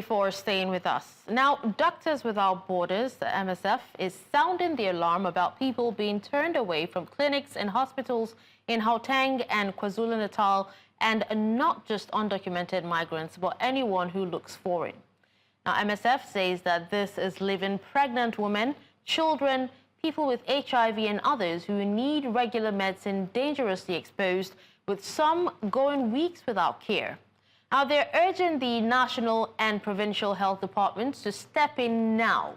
For staying with us. Now, Doctors Without Borders, the MSF, is sounding the alarm about people being turned away from clinics and hospitals in Gauteng and KwaZulu-Natal, and not just undocumented migrants, but anyone who looks foreign. Now, MSF says that this is leaving pregnant women, children, people with HIV and others who need regular medicine dangerously exposed, with some going weeks without care. Now, they're urging the national and provincial health departments to step in now.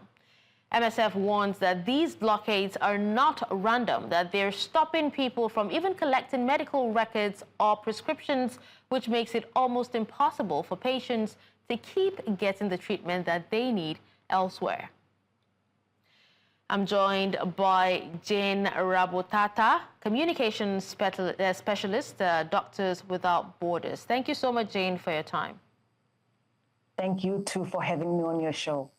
MSF warns that these blockades are not random, that they're stopping people from even collecting medical records or prescriptions, which makes it almost impossible for patients to keep getting the treatment that they need elsewhere. I'm joined by Jane Rabothata, communications specialist, Doctors Without Borders. Thank you so much, Jane, for your time. Thank you, too, for having me on your show.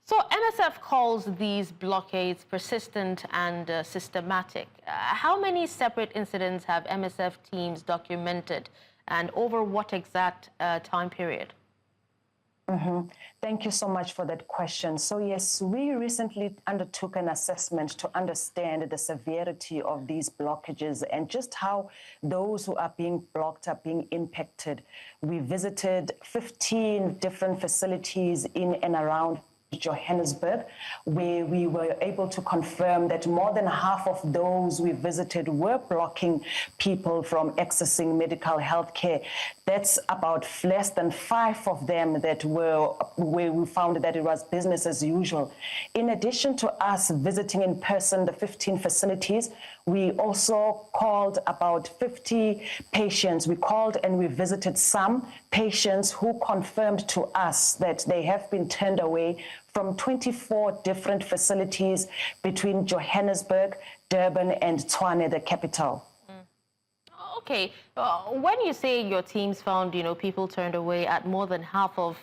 So MSF calls these blockades persistent and systematic. How many separate incidents have MSF teams documented, and over what exact time period? Thank you so much for that question. So yes, we recently undertook an assessment to understand the severity of these blockages and just how those who are being blocked are being impacted. We visited 15 different facilities in and around Johannesburg, where we were able to confirm that more than half of those we visited were blocking people from accessing medical health care. That's about less than 5 of them that were where we found that it was business as usual. In addition to us visiting in person the 15 facilities, we also called about 50 patients. We called and we visited some patients who confirmed to us that they have been turned away from 24 different facilities between Johannesburg, Durban, and Tshwane, the capital. Okay, when you say your teams found, people turned away at more than half of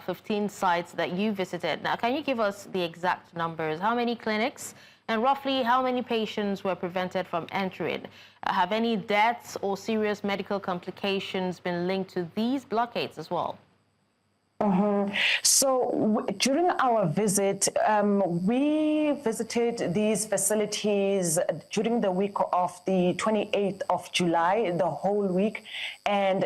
15 sites that you visited, now can you give us the exact numbers? How many clinics and roughly how many patients were prevented from entering? Have any deaths or serious medical complications been linked to these blockades as well? So during our visit, we visited these facilities during the week of the 28th of July, the whole week. And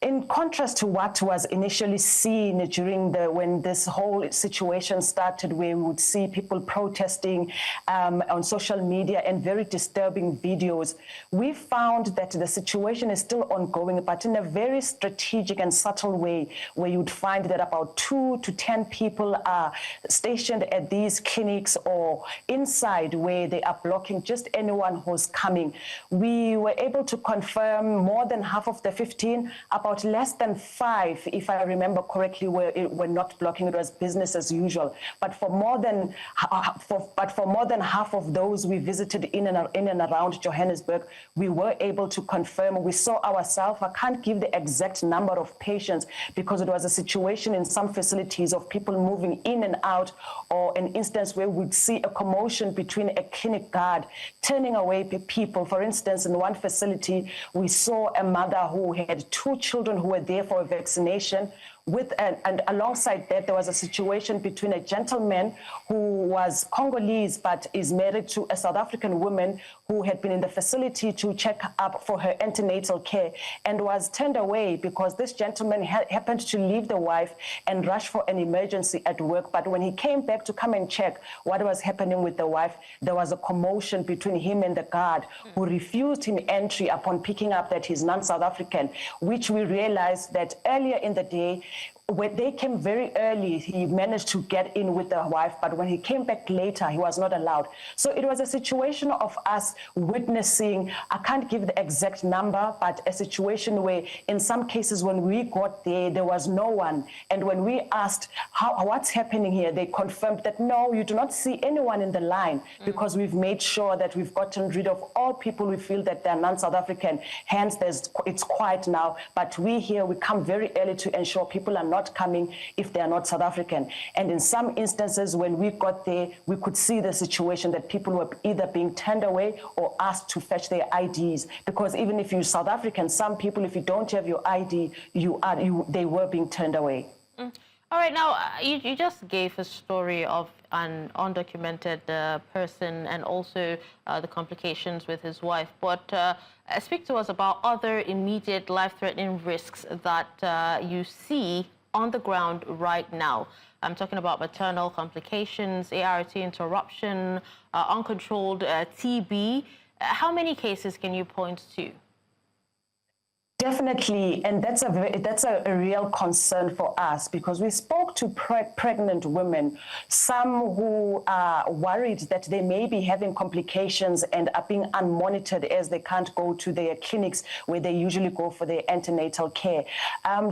in contrast to what was initially seen during when this whole situation started, where we would see people protesting on social media and very disturbing videos, we found that the situation is still ongoing, but in a very strategic and subtle way, where you'd find that about 2 to 10 people are stationed at these clinics or inside where they are blocking just anyone who's coming. We were able to confirm more than half of the 15, about less than 5, if I remember correctly, were not blocking. It was business as usual. But for more than half of those we visited in and around Johannesburg, we were able to confirm. We saw ourselves. I can't give the exact number of patients because it was a situation in some facilities of people moving in and out, or an instance where we'd see a commotion between a clinic guard turning away people. For instance, in one facility, we saw a mother who had 2 children who were there for a vaccination. And alongside that, there was a situation between a gentleman who was Congolese but is married to a South African woman who had been in the facility to check up for her antenatal care and was turned away because this gentleman happened to leave the wife and rush for an emergency at work. But when he came back to come and check what was happening with the wife, there was a commotion between him and the guard who refused him entry upon picking up that he's non-South African, which we realized that earlier in the day, when they came very early, he managed to get in with the wife, but when he came back later, he was not allowed. So it was a situation of us witnessing, I can't give the exact number, but a situation where in some cases when we got there, there was no one. And when we asked, what's happening here, they confirmed that, no, you do not see anyone in the line because we've made sure that we've gotten rid of all people we feel that they're non-South African. Hence, it's quiet now. But we here, we come very early to ensure people are not coming if they are not South African. And in some instances, when we got there, we could see the situation that people were either being turned away or asked to fetch their IDs. Because even if you're South African, some people, if you don't have your ID, they were being turned away. All right, now you just gave a story of an undocumented person and also the complications with his wife, but speak to us about other immediate life-threatening risks that you see on the ground right now. I'm talking about maternal complications, ART interruption, uncontrolled TB. How many cases can you point to? Definitely, and that's a real concern for us, because we spoke to pregnant women, some who are worried that they may be having complications and are being unmonitored as they can't go to their clinics where they usually go for their antenatal care.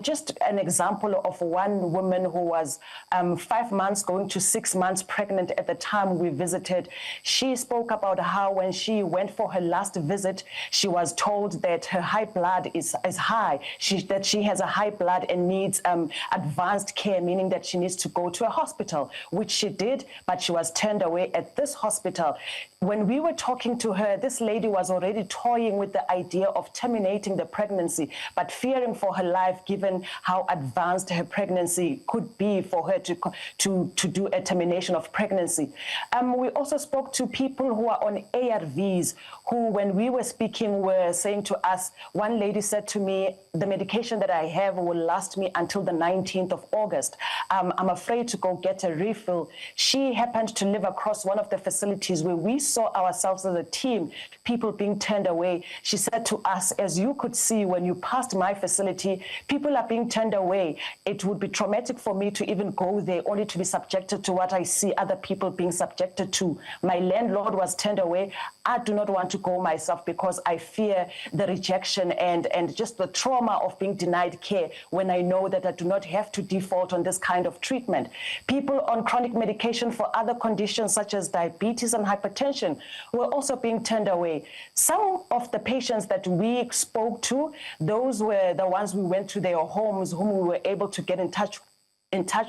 Just an example of one woman who was 5 months going to 6 months pregnant at the time we visited. She spoke about how when she went for her last visit, she was told that her high blood is high, that she has a high blood and needs advanced care, meaning that she needs to go to a hospital, which she did, but she was turned away at this hospital. When we were talking to her, this lady was already toying with the idea of terminating the pregnancy, but fearing for her life given how advanced her pregnancy could be for her to do a termination of pregnancy. We also spoke to people who are on ARVs, who, when we were speaking, were saying to us, one lady said to me, the medication that I have will last me until the 19th of August. I'm afraid to go get a refill. She happened to live across one of the facilities where we saw ourselves as a team, people being turned away. She said to us, as you could see when you passed my facility, people are being turned away. It would be traumatic for me to even go there, only to be subjected to what I see other people being subjected to. My landlord was turned away. I do not want to go myself because I fear the rejection and just the trauma of being denied care when I know that I do not have to default on this kind of treatment. People on chronic medication for other conditions such as diabetes and hypertension were also being turned away. Some of the patients that we spoke to, those were the ones we went to their homes, whom we were able to get in touch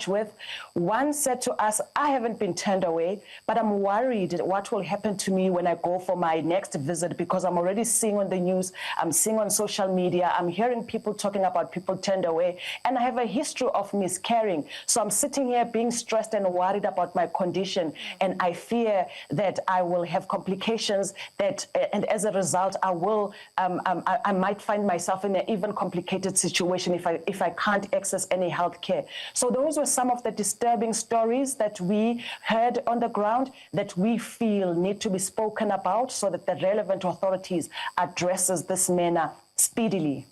with. One said to us, I haven't been turned away, but I'm worried what will happen to me when I go for my next visit, because I'm already seeing on the news, I'm seeing on social media, I'm hearing people talking about people turned away, and I have a history of miscarrying. So I'm sitting here being stressed and worried about my condition, and I fear that I will have complications that, and as a result, I will, I might find myself in an even complicated situation if I can't access any health care. So those were some of the disturbing stories that we heard on the ground that we feel need to be spoken about so that the relevant authorities addresses this manner speedily.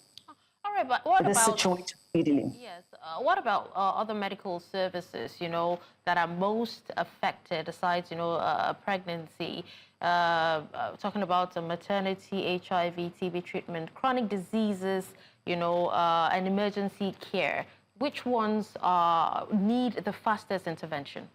All right, but what this about situation speedily? Yes. What about other medical services, that are most affected aside, pregnancy? Talking about maternity, HIV, TB treatment, chronic diseases, and emergency care. Which ones need the fastest intervention?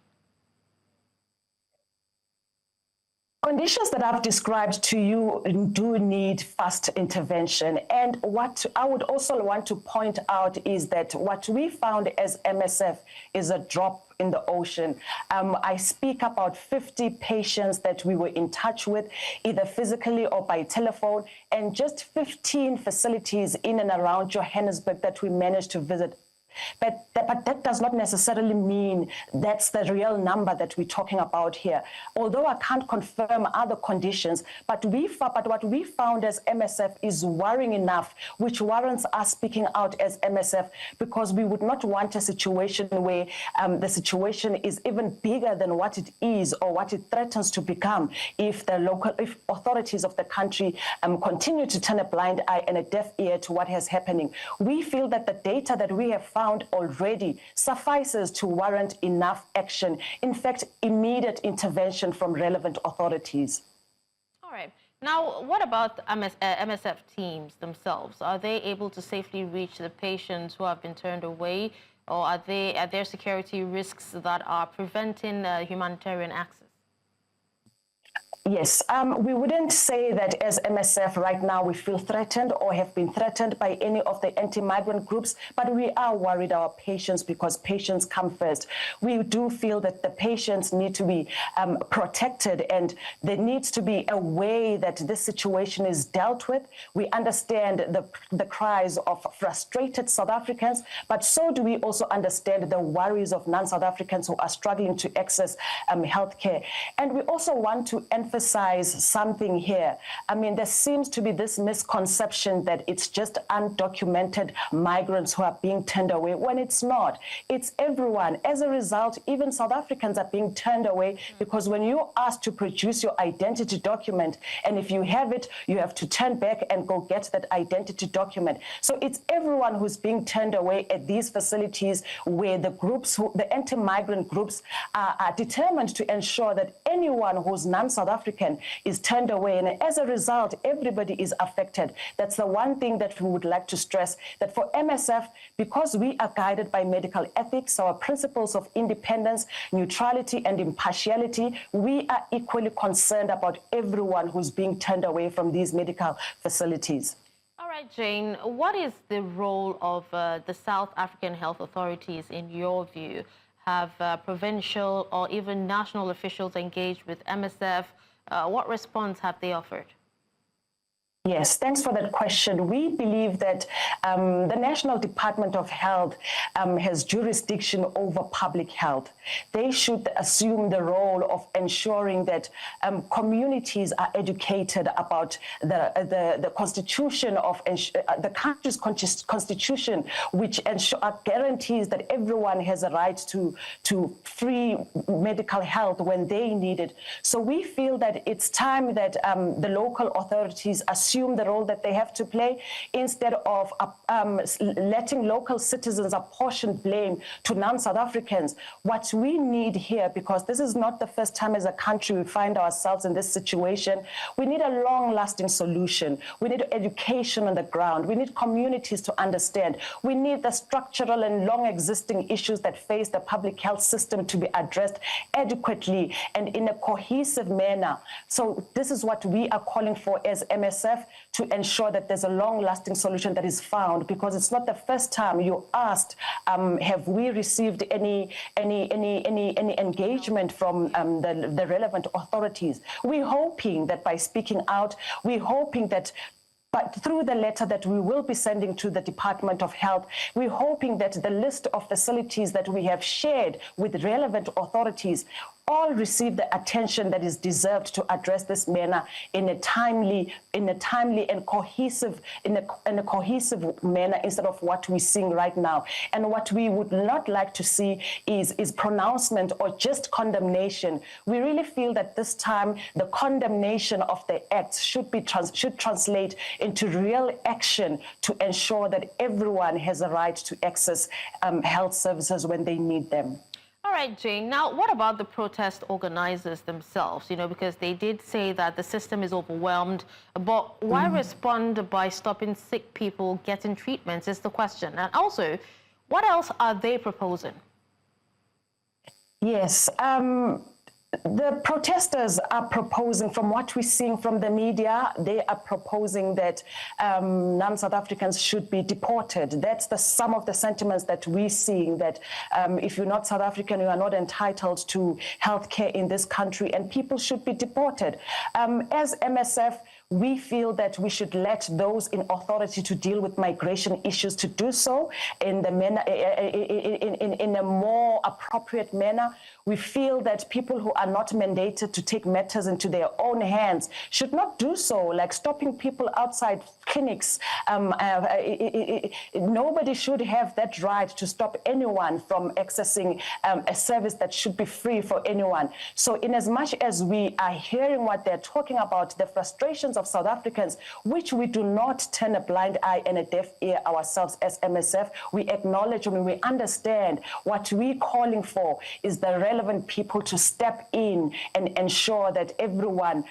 Conditions that I've described to you do need fast intervention. And what I would also want to point out is that what we found as MSF is a drop in the ocean. I speak about 50 patients that we were in touch with, either physically or by telephone, and just 15 facilities in and around Johannesburg that we managed to visit. But that does not necessarily mean that's the real number that we're talking about here. Although I can't confirm other conditions, but what we found as MSF is worrying enough, which warrants us speaking out as MSF, because we would not want a situation where the situation is even bigger than what it is or what it threatens to become if authorities of the country continue to turn a blind eye and a deaf ear to what is happening. We feel that the data that we have found already suffices to warrant enough action, in fact, immediate intervention from relevant authorities. All right. Now, what about MSF teams themselves? Are they able to safely reach the patients who have been turned away, or are there security risks that are preventing humanitarian access? Yes, we wouldn't say that as MSF right now we feel threatened or have been threatened by any of the anti-migrant groups, but we are worried our patients because patients come first. We do feel that the patients need to be protected, and there needs to be a way that this situation is dealt with. We understand the cries of frustrated South Africans, but so do we also understand the worries of non-South Africans who are struggling to access healthcare. And we also want to emphasize something here. I mean, there seems to be this misconception that it's just undocumented migrants who are being turned away, when it's not. It's everyone. As a result, even South Africans are being turned away because when you're asked to produce your identity document, and if you have it, you have to turn back and go get that identity document. So it's everyone who's being turned away at these facilities where the groups, the anti-migrant groups are determined to ensure that anyone who's non-South African is turned away, and as a result, everybody is affected. That's the one thing that we would like to stress, that for MSF, because we are guided by medical ethics, our principles of independence, neutrality, and impartiality, we are equally concerned about everyone who's being turned away from these medical facilities. All right, Jane, what is the role of the South African health authorities in your view? Have provincial or even national officials engaged with MSF? What response have they offered? Yes, thanks for that question. We believe that the National Department of Health has jurisdiction over public health. They should assume the role of ensuring that communities are educated about the constitution of the country's constitution, which guarantees that everyone has a right to free medical health when they need it. So we feel that it's time that the local authorities assume the role that they have to play, instead of letting local citizens apportion blame to non-South Africans. What we need here, because this is not the first time as a country we find ourselves in this situation, we need a long-lasting solution. We need education on the ground. We need communities to understand. We need the structural and long-existing issues that face the public health system to be addressed adequately and in a cohesive manner. So this is what we are calling for as MSF, to ensure that there's a long-lasting solution that is found, because it's not the first time you asked, have we received any engagement from the relevant authorities? We're hoping that by speaking out, we're hoping that but through the letter that we will be sending to the Department of Health, we're hoping that the list of facilities that we have shared with relevant authorities all receive the attention that is deserved to address this manner in a timely and cohesive manner, instead of what we're seeing right now. And what we would not like to see is pronouncement or just condemnation. We really feel that this time the condemnation of the acts should translate into real action to ensure that everyone has a right to access health services when they need them. All right, Jane. Now, what about the protest organizers themselves? You know, because they did say that the system is overwhelmed, but why respond by stopping sick people getting treatments is the question. And also, what else are they proposing? Yes. The protesters are proposing, from what we're seeing from the media, they are proposing that non-South Africans should be deported. That's some of the sentiments that we're seeing, that if you're not South African, you are not entitled to healthcare in this country, and people should be deported. As MSF, we feel that we should let those in authority to deal with migration issues to do so in the manner, in a more appropriate manner. We feel that people who are not mandated to take matters into their own hands should not do so, like stopping people outside clinics. Nobody should have that right to stop anyone from accessing a service that should be free for anyone. So in as much as we are hearing what they're talking about, the frustrations of South Africans, which we do not turn a blind eye and a deaf ear ourselves as MSF, we acknowledge and we understand what we're calling for is the relevant people to step in and ensure that everyone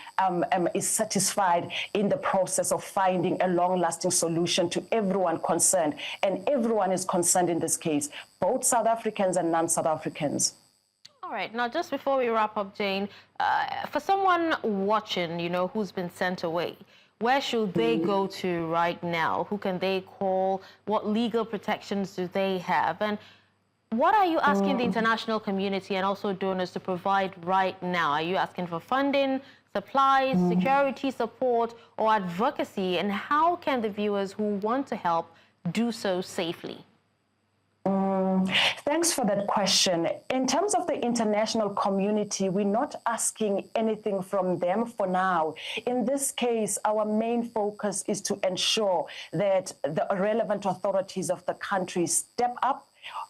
is satisfied in the process of finding a long-lasting solution to everyone concerned. And everyone is concerned in this case, both South Africans and non-South Africans. All right. Now, just before we wrap up, Jane, for someone watching, who's been sent away, where should they go to right now? Who can they call? What legal protections do they have? And what are you asking the international community and also donors to provide right now? Are you asking for funding, supplies, security support, or advocacy? And how can the viewers who want to help do so safely? Thanks for that question. In terms of the international community, we're not asking anything from them for now. In this case, our main focus is to ensure that the relevant authorities of the country step up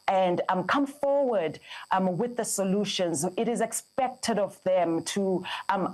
and come forward with the solutions. It is expected of them to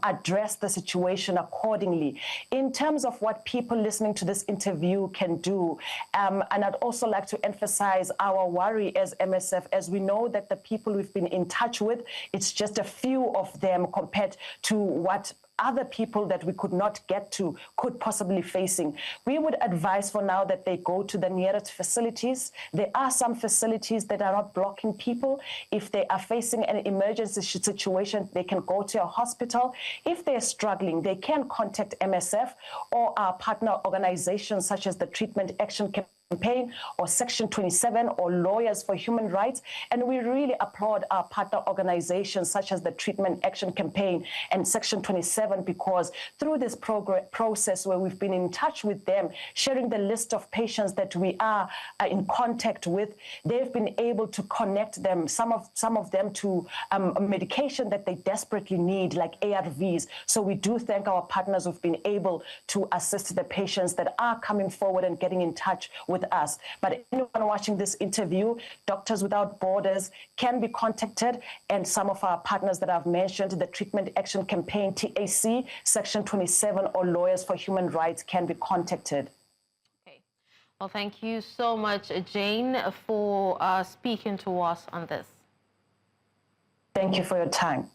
address the situation accordingly. In terms of what people listening to this interview can do, and I'd also like to emphasize our worry as MSF, as we know that the people we've been in touch with, it's just a few of them compared to what other people that we could not get to could possibly facing. We would advise for now that they go to the nearest facilities. There are some facilities that are not blocking people. If they are facing an emergency situation, they can go to a hospital. If they're struggling, they can contact MSF or our partner organizations such as the Treatment Action Campaign or Section 27 or Lawyers for Human Rights. And we really applaud our partner organizations such as the Treatment Action Campaign and Section 27, because through this process where we've been in touch with them, sharing the list of patients that we are in contact with, they've been able to connect them, some of them to medication that they desperately need, like ARVs. So we do thank our partners who've been able to assist the patients that are coming forward and getting in touch with us. But anyone watching this interview, Doctors Without Borders can be contacted, and some of our partners that I've mentioned, the Treatment Action Campaign, TAC, Section 27, or Lawyers for Human Rights can be contacted. Okay. Well, thank you so much, Jane, for speaking to us on this. Thank you for your time.